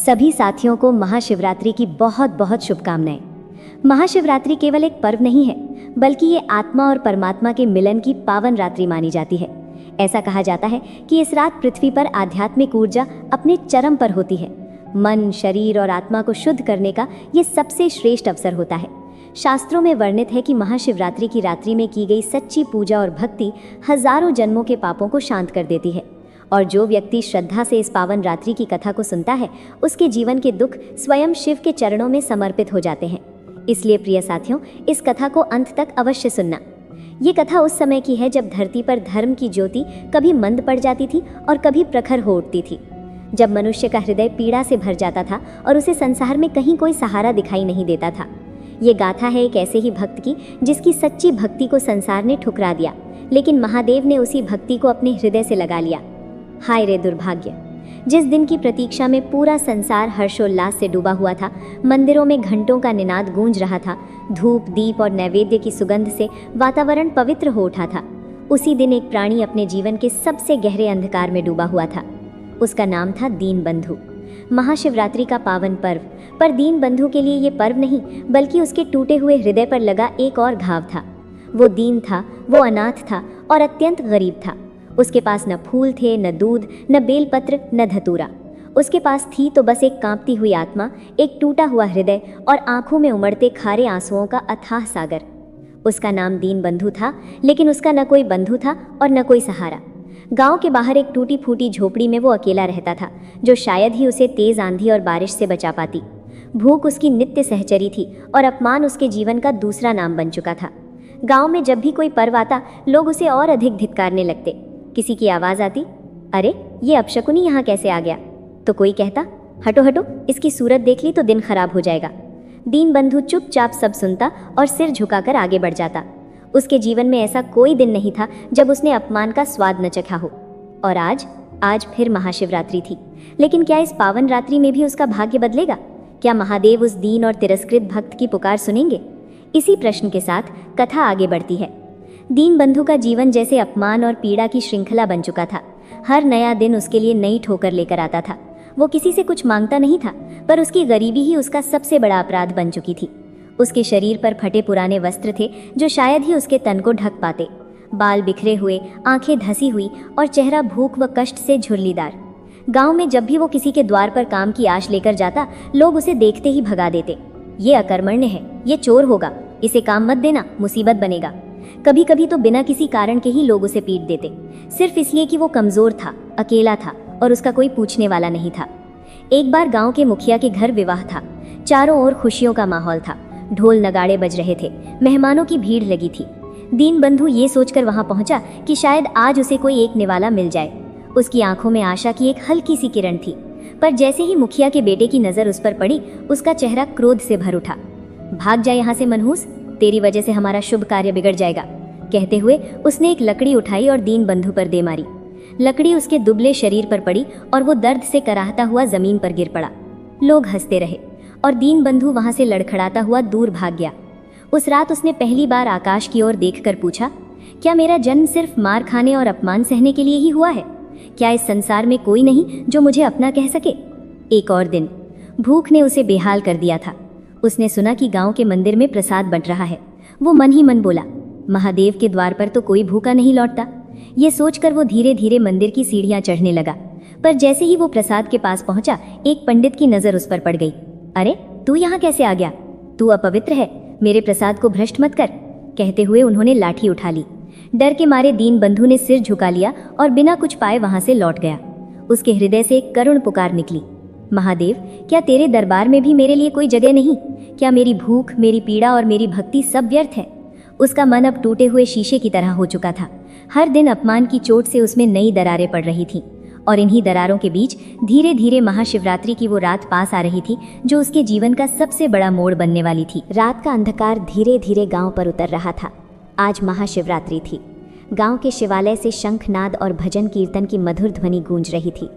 सभी साथियों को महाशिवरात्रि की बहुत बहुत शुभकामनाएं। महाशिवरात्रि केवल एक पर्व नहीं है, बल्कि ये आत्मा और परमात्मा के मिलन की पावन रात्रि मानी जाती है। ऐसा कहा जाता है कि इस रात पृथ्वी पर आध्यात्मिक ऊर्जा अपने चरम पर होती है। मन, शरीर और आत्मा को शुद्ध करने का ये सबसे श्रेष्ठ अवसर होता है। शास्त्रों में वर्णित है कि महाशिवरात्रि की रात्रि में की गई सच्ची पूजा और भक्ति हजारों जन्मों के पापों को शांत कर देती है। और जो व्यक्ति श्रद्धा से इस पावन रात्रि की कथा को सुनता है, उसके जीवन के दुख स्वयं शिव के चरणों में समर्पित हो जाते हैं। इसलिए प्रिय साथियों, इस कथा को अंत तक अवश्य सुनना। ये कथा उस समय की है जब धरती पर धर्म की ज्योति कभी मंद पड़ जाती थी और कभी प्रखर हो उठती थी। जब मनुष्य का हृदय पीड़ा से भर जाता था और उसे संसार में कहीं कोई सहारा दिखाई नहीं देता था। ये गाथा है एक ऐसे ही भक्त की जिसकी सच्ची भक्ति को संसार ने ठुकरा दिया, लेकिन महादेव ने उसी भक्ति को अपने हृदय से लगा लिया। हाय रे दुर्भाग्य! जिस दिन की प्रतीक्षा में पूरा संसार हर्षोल्लास से डूबा हुआ था, मंदिरों में घंटों का निनाद गूंज रहा था, धूप, दीप और नैवेद्य की सुगंध से वातावरण पवित्र हो उठा था, उसी दिन एक प्राणी अपने जीवन के सबसे गहरे अंधकार में डूबा हुआ था। उसका नाम था दीनबंधु। महाशिवरात्रि का पावन पर्व, पर दीनबंधु के लिए ये पर्व नहीं, बल्कि उसके टूटे हुए हृदय पर लगा एक और घाव था। वो दीन था, वो अनाथ था और अत्यंत गरीब था। उसके पास न फूल थे, न दूध, न बेलपत्र, न धतूरा। उसके पास थी तो बस एक कांपती हुई आत्मा, एक टूटा हुआ हृदय और आंखों में उमड़ते खारे आंसुओं का अथाह सागर। उसका नाम दीनबंधु था, लेकिन उसका न कोई बंधु था और न कोई सहारा। गांव के बाहर एक टूटी फूटी झोपड़ी में वो अकेला रहता था, जो शायद ही उसे तेज आंधी और बारिश से बचा पाती। भूख उसकी नित्य सहचरी थी और अपमान उसके जीवन का दूसरा नाम बन चुका था। गांव में जब भी कोई पर्व आता, लोग उसे और अधिक धिक्कारने लगते। किसी की आवाज़ आती, अरे ये अपशकुनी यहाँ कैसे आ गया? तो कोई कहता, हटो हटो, इसकी सूरत देख ली तो दिन खराब हो जाएगा। दीनबंधु चुपचाप सब सुनता और सिर झुकाकर आगे बढ़ जाता। उसके जीवन में ऐसा कोई दिन नहीं था जब उसने अपमान का स्वाद न चखा हो। और आज फिर महाशिवरात्रि थी, लेकिन क्या इस पावन रात्रि में भी उसका भाग्य बदलेगा? क्या महादेव उस दीन और तिरस्कृत भक्त की पुकार सुनेंगे? इसी प्रश्न के साथ कथा आगे बढ़ती है। दीनबंधु का जीवन जैसे अपमान और पीड़ा की श्रृंखला बन चुका था। हर नया दिन उसके लिए नई ठोकर लेकर आता था। वो किसी से कुछ मांगता नहीं था, पर उसकी गरीबी ही उसका सबसे बड़ा अपराध बन चुकी थी। उसके शरीर पर फटे पुराने वस्त्र थे जो शायद ही उसके तन को ढक पाते। बाल बिखरे हुए, आंखें धसी हुई और चेहरा भूख व कष्ट से झुर्रीदार। गांव में जब भी वो किसी के द्वार पर काम की आश लेकर जाता, लोग उसे देखते ही भगा देते। ये अकर्मण्य है, ये चोर होगा, इसे काम मत देना, मुसीबत बनेगा। कभी कभी तो बिना किसी कारण के ही लोग उसे पीट देते, सिर्फ इसलिए कि वो कमजोर था, अकेला था और उसका कोई पूछने वाला नहीं था। एक बार गांव के मुखिया के घर विवाह था। चारों ओर खुशियों का माहौल था, ढोल नगाड़े बज रहे थे, मेहमानों की भीड़ लगी थी। दीनबंधु ये सोचकर वहां पहुंचा कि शायद आज उसे कोई एक निवाला मिल जाए। उसकी आंखों में आशा की एक हल्की सी किरण थी, पर जैसे ही मुखिया के बेटे की नजर उस पर पड़ी, उसका चेहरा क्रोध से भर उठा। भाग जा यहाँ से मनहूस, तेरी वजह से हमारा शुभ कार्य बिगड़ जाएगा। कहते हुए उसने एक लकड़ी उठाई और दीनबंधु पर दे मारी। लकड़ी उसके दुबले शरीर पर पड़ी और वो दर्द से कराहता हुआ जमीन पर गिर पड़ा। लोग हंसते रहे और दीनबंधु वहां से लड़खड़ाता हुआ दूर भाग गया। उस रात उसने पहली बार आकाश की ओर देखकर पूछा, क्या मेरा जन्म सिर्फ मार खाने और अपमान सहने के लिए ही हुआ है? क्या इस संसार में कोई नहीं जो मुझे अपना कह सके? एक और दिन। भूख ने उसे बेहाल कर दिया था। उसने सुना कि गांव के मंदिर में प्रसाद बंट रहा है। वो मन ही मन बोला, महादेव के द्वार पर तो कोई भूखा नहीं लौटता। ये सोचकर वो धीरे धीरे मंदिर की सीढ़ियां चढ़ने लगा। पर जैसे ही वो प्रसाद के पास पहुंचा, एक पंडित की नजर उस पर पड़ गई। अरे तू यहाँ कैसे आ गया? तू अपवित्र है, मेरे प्रसाद को भ्रष्ट मत कर। कहते हुए उन्होंने लाठी उठा ली। डर के मारे दीनबंधु ने सिर झुका लिया और बिना कुछ पाए वहां से लौट गया। उसके हृदय से एक करुण पुकार निकली, महादेव, क्या तेरे दरबार में भी मेरे लिए कोई जगह नहीं? क्या मेरी भूख, मेरी पीड़ा और मेरी भक्ति सब व्यर्थ है? उसका मन अब टूटे हुए शीशे की तरह हो चुका था। हर दिन अपमान की चोट से उसमें नई दरारें पड़ रही थीं, और इन्हीं दरारों के बीच धीरे धीरे महाशिवरात्रि की वो रात पास आ रही थी, जो उसके जीवन का सबसे बड़ा मोड़ बनने वाली थी। रात का अंधकार धीरे धीरे गांव पर उतर रहा था। आज महाशिवरात्रि थी। गांव के शिवालय से शंखनाद और भजन कीर्तन की मधुर ध्वनि गूंज रही थी।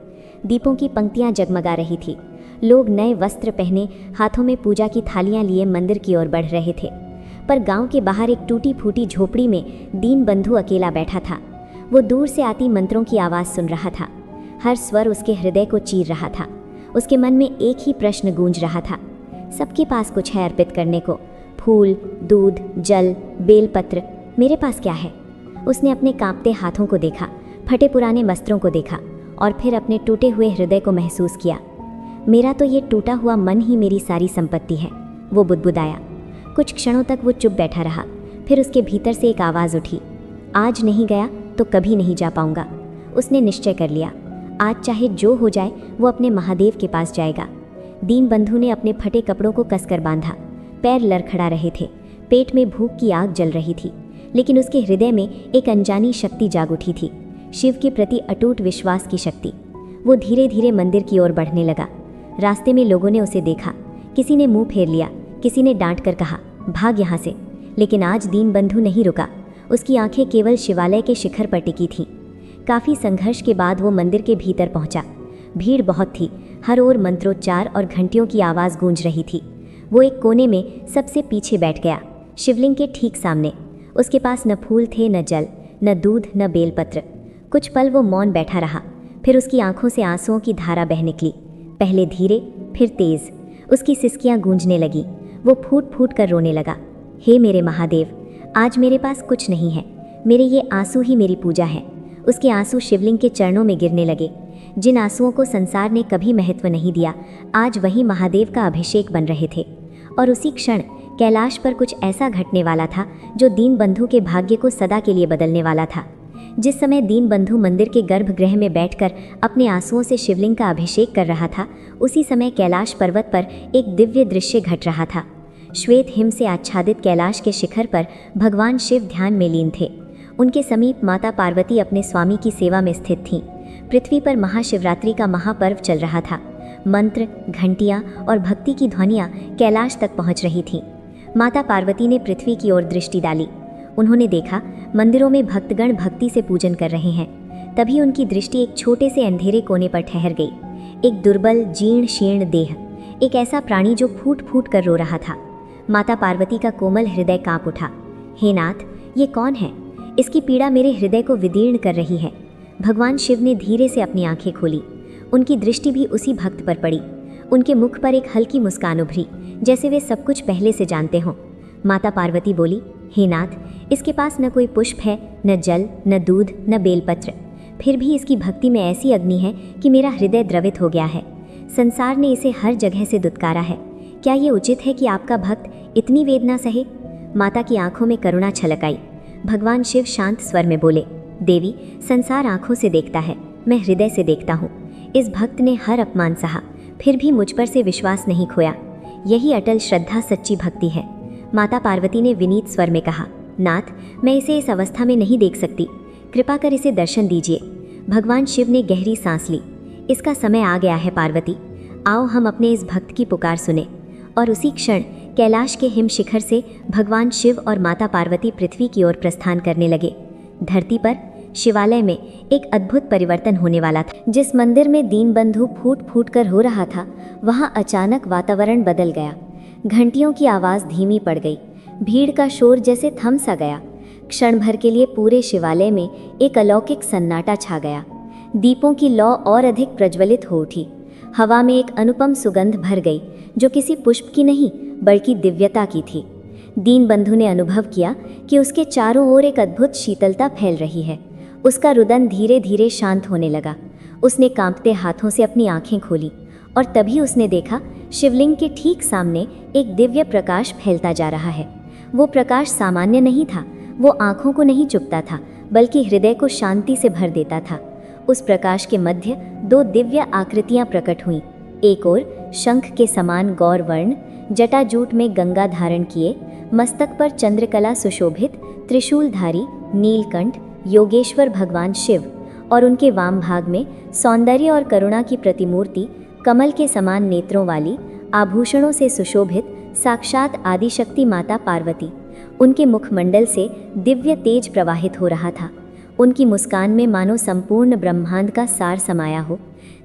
दीपों की पंक्तियां जगमगा रही थी। लोग नए वस्त्र पहने, हाथों में पूजा की थालियां लिए मंदिर की ओर बढ़ रहे थे। पर गांव के बाहर एक टूटी फूटी झोपड़ी में दीनबंधु अकेला बैठा था। वो दूर से आती मंत्रों की आवाज़ सुन रहा था। हर स्वर उसके हृदय को चीर रहा था। उसके मन में एक ही प्रश्न गूंज रहा था, सबके पास कुछ है अर्पित करने को, फूल, दूध, जल, बेलपत्र, मेरे पास क्या है? उसने अपने कांपते हाथों को देखा, फटे पुराने वस्त्रों को देखा और फिर अपने टूटे हुए हृदय को महसूस किया। मेरा तो ये टूटा हुआ मन ही मेरी सारी संपत्ति है, वो बुदबुदाया। कुछ क्षणों तक वो चुप बैठा रहा, फिर उसके भीतर से एक आवाज़ उठी, आज नहीं गया तो कभी नहीं जा पाऊंगा। उसने निश्चय कर लिया, आज चाहे जो हो जाए वो अपने महादेव के पास जाएगा। दीनबंधु ने अपने फटे कपड़ों को कसकर बांधा, पैर लड़खड़ा रहे थे, पेट में भूख की आग जल रही थी, लेकिन उसके हृदय में एक अनजानी शक्ति जाग उठी थी, शिव के प्रति अटूट विश्वास की शक्ति। वो धीरे धीरे मंदिर की ओर बढ़ने लगा। रास्ते में लोगों ने उसे देखा, किसी ने मुंह फेर लिया, किसी ने डांट कर कहा, भाग यहाँ से। लेकिन आज दीनबंधु नहीं रुका, उसकी आंखें केवल शिवालय के शिखर पर टिकी थीं। काफ़ी संघर्ष के बाद वो मंदिर के भीतर पहुंचा। भीड़ बहुत थी, हर ओर मंत्रोच्चार और घंटियों की आवाज़ गूंज रही थी। वो एक कोने में सबसे पीछे बैठ गया, शिवलिंग के ठीक सामने। उसके पास न फूल थे, न जल, न दूध, न बेलपत्र। कुछ पल वो मौन बैठा रहा, फिर उसकी आंखों से आंसुओं की धारा बह निकली, पहले धीरे फिर तेज। उसकी सिसकियां गूंजने लगी, वो फूट फूट कर रोने लगा, हे मेरे महादेव, आज मेरे पास कुछ नहीं है, मेरे ये आंसू ही मेरी पूजा है। उसके आंसू शिवलिंग के चरणों में गिरने लगे। जिन आंसुओं को संसार ने कभी महत्व नहीं दिया, आज वही महादेव का अभिषेक बन रहे थे। और उसी क्षण कैलाश पर कुछ ऐसा घटने वाला था जो दीनबंधु के भाग्य को सदा के लिए बदलने वाला था। जिस समय दीनबंधु मंदिर के गर्भगृह में बैठकर अपने आंसुओं से शिवलिंग का अभिषेक कर रहा था, उसी समय कैलाश पर्वत पर एक दिव्य दृश्य घट रहा था। श्वेत हिम से आच्छादित कैलाश के शिखर पर भगवान शिव ध्यान में लीन थे। उनके समीप माता पार्वती अपने स्वामी की सेवा में स्थित थीं। पृथ्वी पर महाशिवरात्रि का महापर्व चल रहा था। मंत्र, घंटियां और भक्ति की ध्वनियां कैलाश तक पहुंच रही थीं। माता पार्वती ने पृथ्वी की ओर दृष्टि डाली। उन्होंने देखा मंदिरों में भक्तगण भक्ति से पूजन कर रहे हैं। तभी उनकी दृष्टि एक छोटे से अंधेरे कोने पर ठहर गई। एक दुर्बल, जीर्ण शीर्ण देह, एक ऐसा प्राणी जो फूट फूट कर रो रहा था। माता पार्वती का कोमल हृदय कांप उठा। हे नाथ, ये कौन है? इसकी पीड़ा मेरे हृदय को विदीर्ण कर रही है। भगवान शिव ने धीरे से अपनी आंखें खोली। उनकी दृष्टि भी उसी भक्त पर पड़ी। उनके मुख पर एक हल्की मुस्कान उभरी, जैसे वे सब कुछ पहले से जानते हों। माता पार्वती बोली, हे नाथ, इसके पास न कोई पुष्प है, न जल, न दूध, न बेलपत्र। फिर भी इसकी भक्ति में ऐसी अग्नि है कि मेरा हृदय द्रवित हो गया है। संसार ने इसे हर जगह से दुत्कारा है। क्या ये उचित है कि आपका भक्त इतनी वेदना सहे? माता की आंखों में करुणा छलक आई। भगवान शिव शांत स्वर में बोले, देवी, संसार आंखों से देखता है, मैं हृदय से देखता हूँ। इस भक्त ने हर अपमान सहा, फिर भी मुझ पर से विश्वास नहीं खोया। यही अटल श्रद्धा, सच्ची भक्ति है। माता पार्वती ने विनीत स्वर में कहा, नाथ, मैं इसे इस अवस्था में नहीं देख सकती, कृपा कर इसे दर्शन दीजिए। भगवान शिव ने गहरी सांस ली। इसका समय आ गया है पार्वती, आओ हम अपने इस भक्त की पुकार सुने। और उसी क्षण कैलाश के हिम शिखर से भगवान शिव और माता पार्वती पृथ्वी की ओर प्रस्थान करने लगे। धरती पर, शिवालय में एक अद्भुत परिवर्तन होने वाला था। जिस मंदिर में दीनबंधु फूट फूट कर रो रहा था, वहाँ अचानक वातावरण बदल गया। घंटियों की आवाज़ धीमी पड़ गई, भीड़ का शोर जैसे थम सा गया। क्षण भर के लिए पूरे शिवालय में एक अलौकिक सन्नाटा छा गया। दीपों की लौ और अधिक प्रज्वलित हो उठी। हवा में एक अनुपम सुगंध भर गई, जो किसी पुष्प की नहीं बल्कि दिव्यता की थी। दीनबंधु ने अनुभव किया कि उसके चारों ओर एक अद्भुत शीतलता फैल रही है। उसका रुदन धीरे धीरे शांत होने लगा। उसने कांपते हाथों से अपनी आंखें खोली और तभी उसने देखा शिवलिंग के ठीक सामने एक दिव्य प्रकाश फैलता जा रहा है। वो प्रकाश सामान्य नहीं था, वो आंखों को नहीं चुभता था, बल्कि हृदय को शांति से भर देता था। उस प्रकाश के मध्य दो दिव्य आकृतियां प्रकट हुईं। एक ओर शंख के समान गौर वर्ण, जटाजूट में गंगा धारण किए, मस्तक पर चंद्रकला सुशोभित, त्रिशूलधारी नीलकंठ योगेश्वर भगवान शिव, और उनके वाम भाग में सौंदर्य और करुणा की प्रतिमूर्ति, कमल के समान नेत्रों वाली, आभूषणों से सुशोभित साक्षात आदिशक्ति माता पार्वती। उनके मुखमंडल से दिव्य तेज प्रवाहित हो रहा था। उनकी मुस्कान में मानो संपूर्ण ब्रह्मांड का सार समाया हो।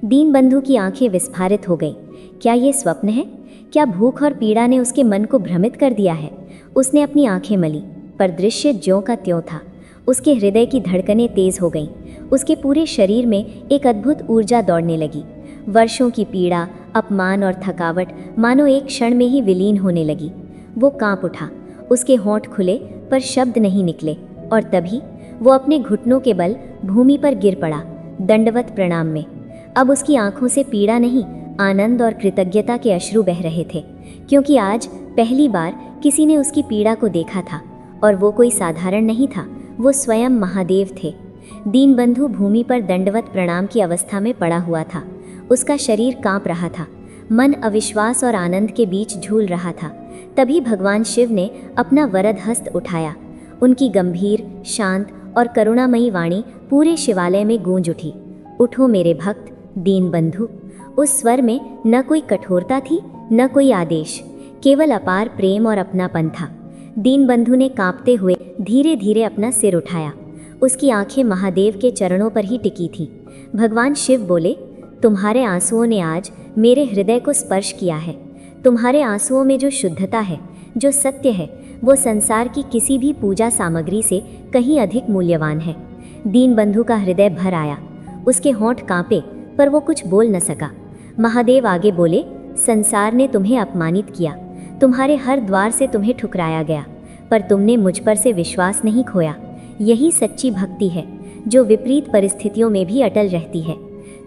दीनबंधु की आंखें विस्फारित हो गईं। क्या ये स्वप्न है? क्या भूख और पीड़ा ने उसके मन को भ्रमित कर दिया है? उसने अपनी आंखें मली, पर दृश्य ज्यों का त्यों था। उसके हृदय की धड़कनें तेज हो गईं। उसके पूरे शरीर में एक अद्भुत ऊर्जा दौड़ने लगी। वर्षों की पीड़ा, अपमान और थकावट मानो एक क्षण में ही विलीन होने लगी। वो कांप उठा, उसके होंठ खुले पर शब्द नहीं निकले, और तभी वो अपने घुटनों के बल भूमि पर गिर पड़ा, दंडवत प्रणाम में। अब उसकी आंखों से पीड़ा नहीं, आनंद और कृतज्ञता के अश्रु बह रहे थे, क्योंकि आज पहली बार किसी ने उसकी पीड़ा को देखा था, और वो कोई साधारण नहीं था, वो स्वयं महादेव थे। दीनबंधु भूमि पर दंडवत प्रणाम की अवस्था में पड़ा हुआ था। उसका शरीर कांप रहा था, मन अविश्वास और आनंद के बीच झूल रहा था। तभी भगवान शिव ने अपना वरद हस्त उठाया। उनकी गंभीर, शांत और करुणामयी वाणी पूरे शिवालय में गूंज उठी। उठो मेरे भक्त दीनबंधु। उस स्वर में न कोई कठोरता थी, न कोई आदेश, केवल अपार प्रेम और अपनापन था। दीनबंधु ने कांपते हुए धीरे धीरे अपना सिर उठाया। उसकी आंखें महादेव के चरणों पर ही टिकी थीं। भगवान शिव बोले, तुम्हारे आंसुओं ने आज मेरे हृदय को स्पर्श किया है। तुम्हारे आंसुओं में जो शुद्धता है, जो सत्य है, वो संसार की किसी भी पूजा सामग्री से कहीं अधिक मूल्यवान है। दीनबंधु का हृदय भर आया, उसके होंठ कांपे, पर वो कुछ बोल न सका। महादेव आगे बोले, संसार ने तुम्हें अपमानित किया, तुम्हारे हर द्वार से तुम्हें ठुकराया गया, पर तुमने मुझ पर से विश्वास नहीं खोया। यही सच्ची भक्ति है, जो विपरीत परिस्थितियों में भी अटल रहती है।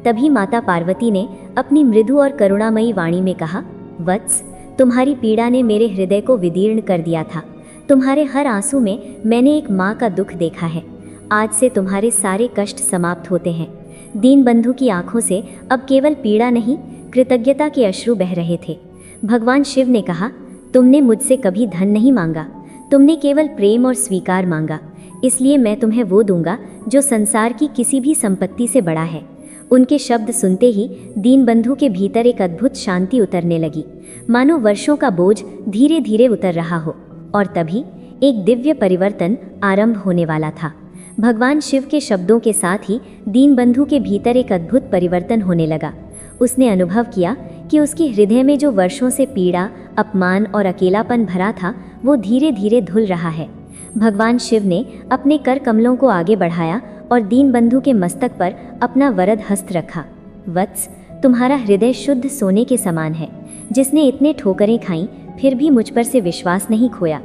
तभी माता पार्वती ने अपनी मृदु और करुणामयी वाणी में कहा, वत्स, तुम्हारी पीड़ा ने मेरे हृदय को विदीर्ण कर दिया था। तुम्हारे हर आंसू में मैंने एक माँ का दुख देखा है। आज से तुम्हारे सारे कष्ट समाप्त होते हैं। दीनबंधु की आंखों से अब केवल पीड़ा नहीं, कृतज्ञता के अश्रु बह रहे थे। भगवान शिव ने कहा, तुमने मुझसे कभी धन नहीं मांगा, तुमने केवल प्रेम और स्वीकार मांगा, इसलिए मैं तुम्हें वो दूंगा जो संसार की किसी भी संपत्ति से बड़ा है। उनके शब्द सुनते ही दीनबंधु के भीतर एक अद्भुत शांति उतरने लगी, मानो वर्षों का बोझ धीरे धीरे उतर रहा हो। और तभी एक दिव्य परिवर्तन आरंभ होने वाला था। भगवान शिव के शब्दों के साथ ही दीनबंधु के भीतर एक अद्भुत परिवर्तन होने लगा। उसने अनुभव किया कि उसके हृदय में जो वर्षों से पीड़ा, अपमान और अकेलापन भरा था, वो धीरे धीरे धुल रहा है। भगवान शिव ने अपने कर कमलों को आगे बढ़ाया और दीनबंधु के मस्तक पर अपना वरद हस्त रखा। वत्स, तुम्हारा हृदय शुद्ध सोने के समान है, जिसने इतने ठोकरें खाईं फिर भी मुझ पर से विश्वास नहीं खोया।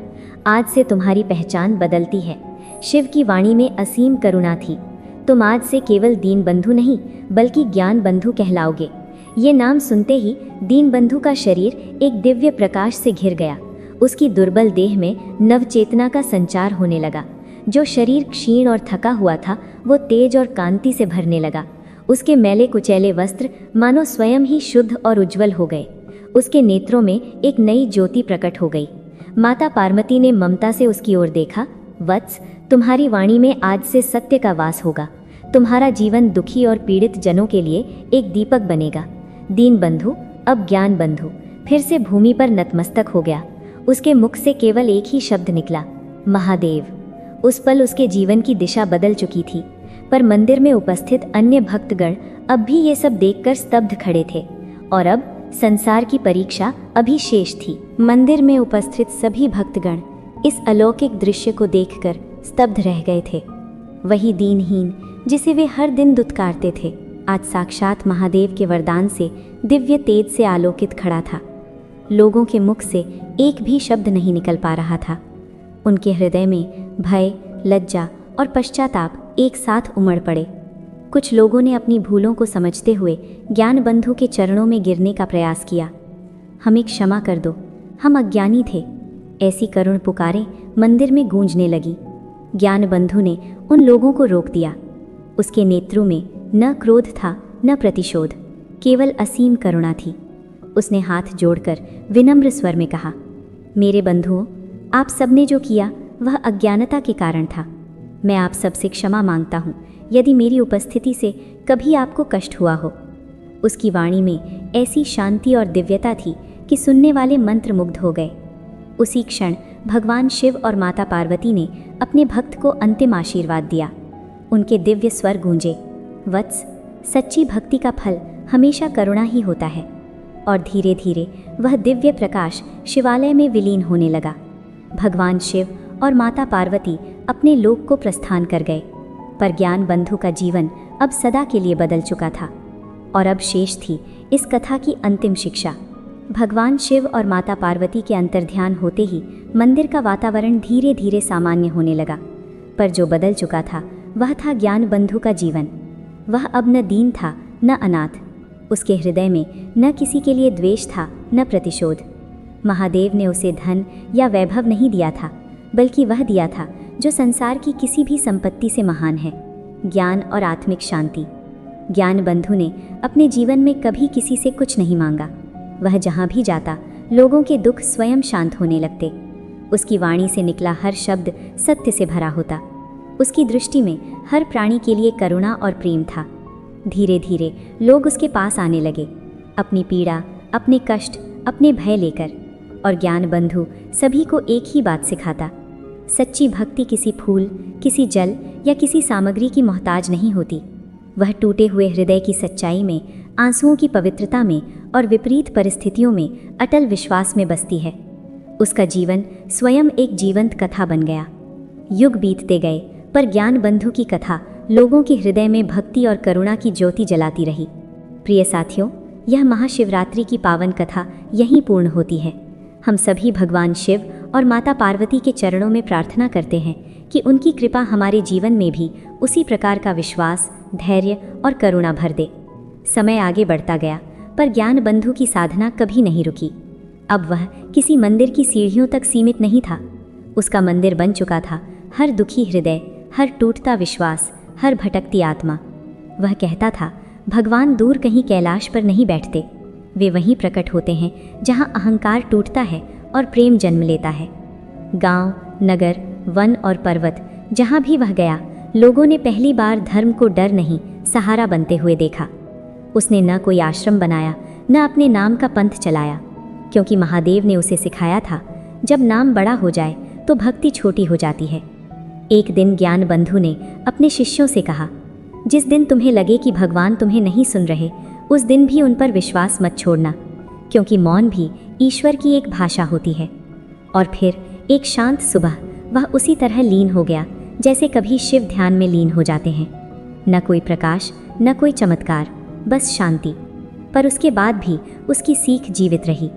आज से तुम्हारी पहचान बदलती है। शिव की वाणी में असीम करुणा थी। तुम आज से केवल दीनबंधु नहीं, बल्कि ज्ञान बंधु कहलाओगे। ये नाम सुनते ही दीनबंधु का शरीर एक दिव्य प्रकाश से घिर गया। उसकी दुर्बल देह में नवचेतना का संचार होने लगा। जो शरीर क्षीण और थका हुआ था, वो तेज और कांति से भरने लगा। उसके मैले कुचैले वस्त्र मानो स्वयं ही शुद्ध और उज्जवल हो गए। उसके नेत्रों में एक नई ज्योति प्रकट हो गई। माता पार्वती ने ममता से उसकी ओर देखा। वत्स, तुम्हारी वाणी में आज से सत्य का वास होगा। तुम्हारा जीवन दुखी और पीड़ित जनों के लिए एक दीपक बनेगा। दीनबंधु, अब ज्ञान बंधु फिर से भूमि पर नतमस्तक हो गया। उसके मुख से केवल एक ही शब्द निकला, महादेव। उस पल उसके जीवन की दिशा बदल चुकी थी, पर मंदिर में उपस्थित अन्य भक्तगण अब भी ये सब देखकर स्तब्ध खड़े थे। और अब संसार की परीक्षा अभी शेष थी। मंदिर में उपस्थित सभी भक्तगण इस अलौकिक दृश्य को देखकर स्तब्ध रह गए थे। वही दीनहीन जिसे वे हर दिन दुत्कारते थे, आज साक्षात महादेव के वरदान से दिव्य तेज से आलोकित खड़ा था। लोगों के मुख से एक भी शब्द नहीं निकल पा रहा था। उनके हृदय में भय, लज्जा और पश्चाताप एक साथ उमड़ पड़े। कुछ लोगों ने अपनी भूलों को समझते हुए ज्ञान बंधु के चरणों में गिरने का प्रयास किया। हमें क्षमा कर दो, हम अज्ञानी थे। ऐसी करुण पुकारें मंदिर में गूंजने लगी। ज्ञान बंधु ने उन लोगों को रोक दिया। उसके नेत्रों में न क्रोध था, न प्रतिशोध, केवल असीम करुणा थी। उसने हाथ जोड़कर विनम्र स्वर में कहा, मेरे बंधुओं, आप सबने जो किया वह अज्ञानता के कारण था। मैं आप सबसे क्षमा मांगता हूँ यदि मेरी उपस्थिति से कभी आपको कष्ट हुआ हो। उसकी वाणी में ऐसी शांति और दिव्यता थी कि सुनने वाले मंत्रमुग्ध हो गए। उसी क्षण भगवान शिव और माता पार्वती ने अपने भक्त को अंतिम आशीर्वाद दिया। उनके दिव्य स्वर गूंजे, वत्स, सच्ची भक्ति का फल हमेशा करुणा ही होता है। और धीरे धीरे वह दिव्य प्रकाश शिवालय में विलीन होने लगा। भगवान शिव और माता पार्वती अपने लोक को प्रस्थान कर गए, पर ज्ञान बंधु का जीवन अब सदा के लिए बदल चुका था। और अब शेष थी इस कथा की अंतिम शिक्षा। भगवान शिव और माता पार्वती के अंतर्ध्यान होते ही मंदिर का वातावरण धीरे धीरे सामान्य होने लगा। पर जो बदल चुका था वह था ज्ञान बंधु का जीवन। वह अब न दीन था न अनाथ। उसके हृदय में न किसी के लिए द्वेष था न प्रतिशोध। महादेव ने उसे धन या वैभव नहीं दिया था, बल्कि वह दिया था जो संसार की किसी भी संपत्ति से महान है, ज्ञान और आत्मिक शांति। ज्ञान बंधु ने अपने जीवन में कभी किसी से कुछ नहीं मांगा। वह जहाँ भी जाता लोगों के दुख स्वयं शांत होने लगते। उसकी वाणी से निकला हर शब्द सत्य से भरा होता। उसकी दृष्टि में हर प्राणी के लिए करुणा और प्रेम था। धीरे धीरे लोग उसके पास आने लगे, अपनी पीड़ा, अपने कष्ट, अपने भय लेकर। और ज्ञान बंधु सभी को एक ही बात सिखाता, सच्ची भक्ति किसी फूल, किसी जल या किसी सामग्री की मोहताज नहीं होती। वह टूटे हुए हृदय की सच्चाई में, आंसुओं की पवित्रता में और विपरीत परिस्थितियों में अटल विश्वास में बसती है। उसका जीवन स्वयं एक जीवंत कथा बन गया। युग बीतते गए, पर ज्ञान बंधु की कथा लोगों के हृदय में भक्ति और करुणा की ज्योति जलाती रही। प्रिय साथियों, यह महाशिवरात्रि की पावन कथा यहीं पूर्ण होती है। हम सभी भगवान शिव और माता पार्वती के चरणों में प्रार्थना करते हैं कि उनकी कृपा हमारे जीवन में भी उसी प्रकार का विश्वास, धैर्य और करुणा भर दे। समय आगे बढ़ता गया, पर ज्ञान बंधु की साधना कभी नहीं रुकी। अब वह किसी मंदिर की सीढ़ियों तक सीमित नहीं था। उसका मंदिर बन चुका था हर दुखी हृदय, हर टूटता विश्वास, हर भटकती आत्मा। वह कहता था, भगवान दूर कहीं कैलाश पर नहीं बैठते, वे वहीं प्रकट होते हैं जहां अहंकार टूटता है और प्रेम जन्म लेता है। गांव, नगर, वन और पर्वत, जहां भी वह गया, लोगों ने पहली बार धर्म को डर नहीं, सहारा बनते हुए देखा। उसने न कोई आश्रम बनाया, न अपने नाम का पंथ चलाया, क्योंकि महादेव ने उसे सिखाया था, जब नाम बड़ा हो जाए तो भक्ति छोटी हो जाती है। एक दिन ज्ञान बंधु ने अपने शिष्यों से कहा, जिस दिन तुम्हें लगे कि भगवान तुम्हें नहीं सुन रहे, उस दिन भी उन पर विश्वास मत छोड़ना, क्योंकि मौन भी ईश्वर की एक भाषा होती है। और फिर एक शांत सुबह वह उसी तरह लीन हो गया जैसे कभी शिव ध्यान में लीन हो जाते हैं। न कोई प्रकाश, न कोई चमत्कार, बस शांति। पर उसके बाद भी उसकी सीख जीवित रही।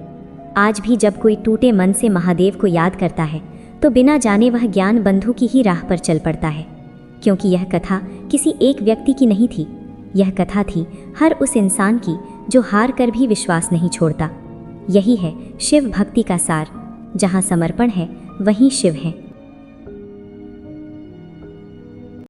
आज भी जब कोई टूटे मन से महादेव को याद करता है तो बिना जाने वह ज्ञान बंधु की ही राह पर चल पड़ता है, क्योंकि यह कथा किसी एक व्यक्ति की नहीं थी। यह कथा थी हर उस इंसान की जो हार कर भी विश्वास नहीं छोड़ता। यही है शिव भक्ति का सार। जहाँ समर्पण है वहीं शिव है।